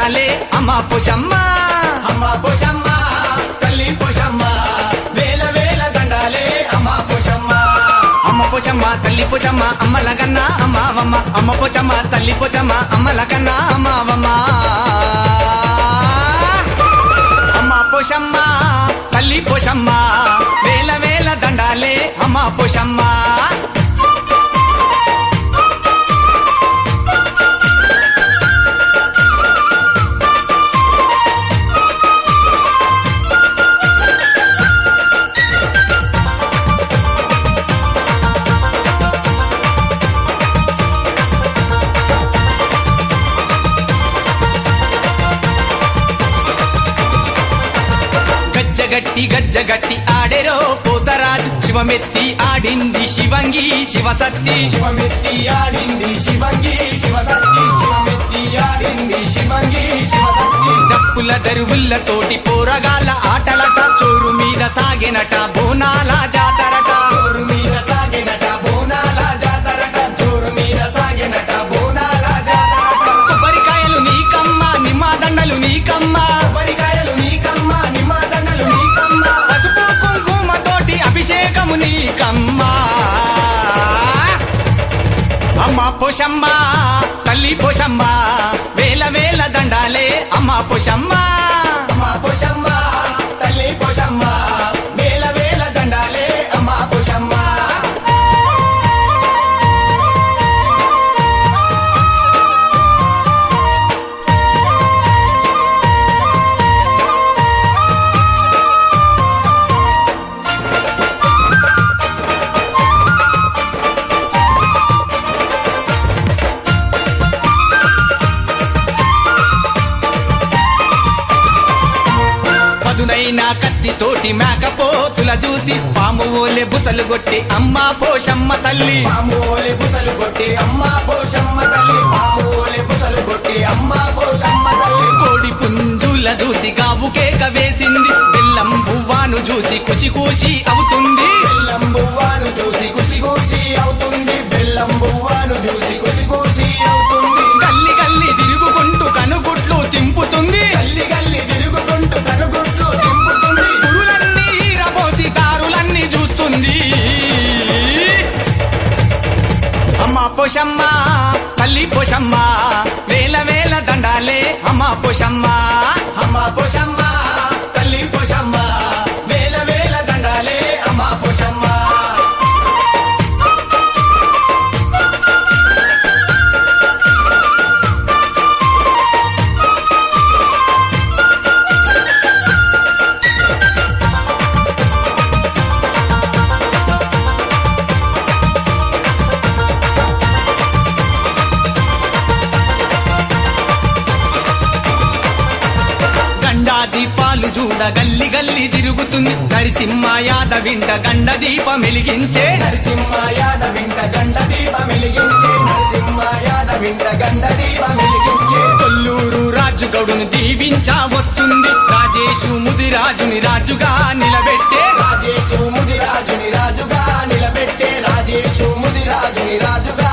దండాలే అమ్మ పోషమ్మ అమ్మ పోషమ్మ తల్లి పోషమ్మ వేల వేల దండాలే అమ్మ పోషమ్మ అమ్మ పోచమ్మ తల్లి పోచమ్మ అమ్మల కన్నా అమ్మావమ్మ అమ్మ పోచమ్మ తల్లి పోచమ్మ అమ్మల కన్నా అమ్మావమ్మ అమ్మ పోషమ్మ తల్లి పోషమ్మ వేల వేల దండాలే అమ్మ పోషమ్మ గజ్జగట్టి ఆడేరో పోతరాజు శివమెత్తి ఆడింది శివంగి శివసత్తి శివమెత్తి ఆడింది శివంగి శివసత్తి శివమెత్తి ఆడింది శివంగి శివసత్తి డప్పుల దరువుల్లతోటి పోరగాళ్ళ ఆటలట చోరు మీద సాగినట బోనాల జాతరట చోరు మీద సాగినట బోనాల జాతరట చోరు మీద సాగినట బోనాల జాతరట కొబ్బరికాయలు నీకమ్మ నిమ్మదండలు నీకమ్మ కొబ్బరికాయలు నీకమ్మ నిమ్మదండలు నీకమ్మ పసుపు కుంకుమతోటి అభిషేకము నీకమ్మ అమ్మ పోషమ్మ తల్లి పోషమ్మ వేల వేల దండాలే అమ్మ పోషమ్మ అమ్మ పోషమ్మ తల్లి పోషమ్మ వేల వేల దండాలే అమ్మ పోషమ్మ పదునైన కత్తితోటి మేకపోతుల చూసి పాము ఓలే బుసలు కొట్టి అమ్మ పోషమ్మ తల్లి పామోలే బుసలు కొట్టి అమ్మ పోషమ్మ తల్లి పామోలే బుసలు కొట్టి అమ్మ పోషమ్మ తల్లి కోడి పుంజుల చూసి గావు కేక వేసింది బెల్లం పువ్వాను చూసి కుచి కూచి అవుతుంది బెల్లం బువ్వాను చూసి కుసి కూసి అవుతుంది బెల్లం బువ్వాను చూసి కుసి కూసి అవుతుంది గల్లి గల్లి తిరుగుకుంటూ కనుగుట్లు తింపుతుంది గల్లి గల్లి తిరుగుకుంటూ కనుగుట్లు తింపుతుంది గురులన్నీ ఈరబోసి దారులన్నీ చూస్తుంది అమ్మ పోషమ్మ తల్లి పోషమ్మ వేల వేల దండాలే అమ్మ పోషమ్మ అమ్మ పోషమ్మ తల్లి పోషమ్మ వేల వేల దండాలే అమ్మ పోషమ్మ గండా దీపాలు చూడ గల్లి గల్లి తిరుగుతుంది నరసింహ యాదవింట గండ దీపం వెలిగించే నరసింహ యాదవింట గండ దీపం వెలిగించే నరసింహ యాదవింట గండ దీపం వెలిగించే కొల్లూరు రాజుగౌడును దీవించా వస్తుంది రాజేషు ముదిరాజుని రాజుగా నిలబెట్టే రాజేషు ముదిరాజుని రాజుగా నిలబెట్టే రాజేషు ముదిరాజుని రాజుగా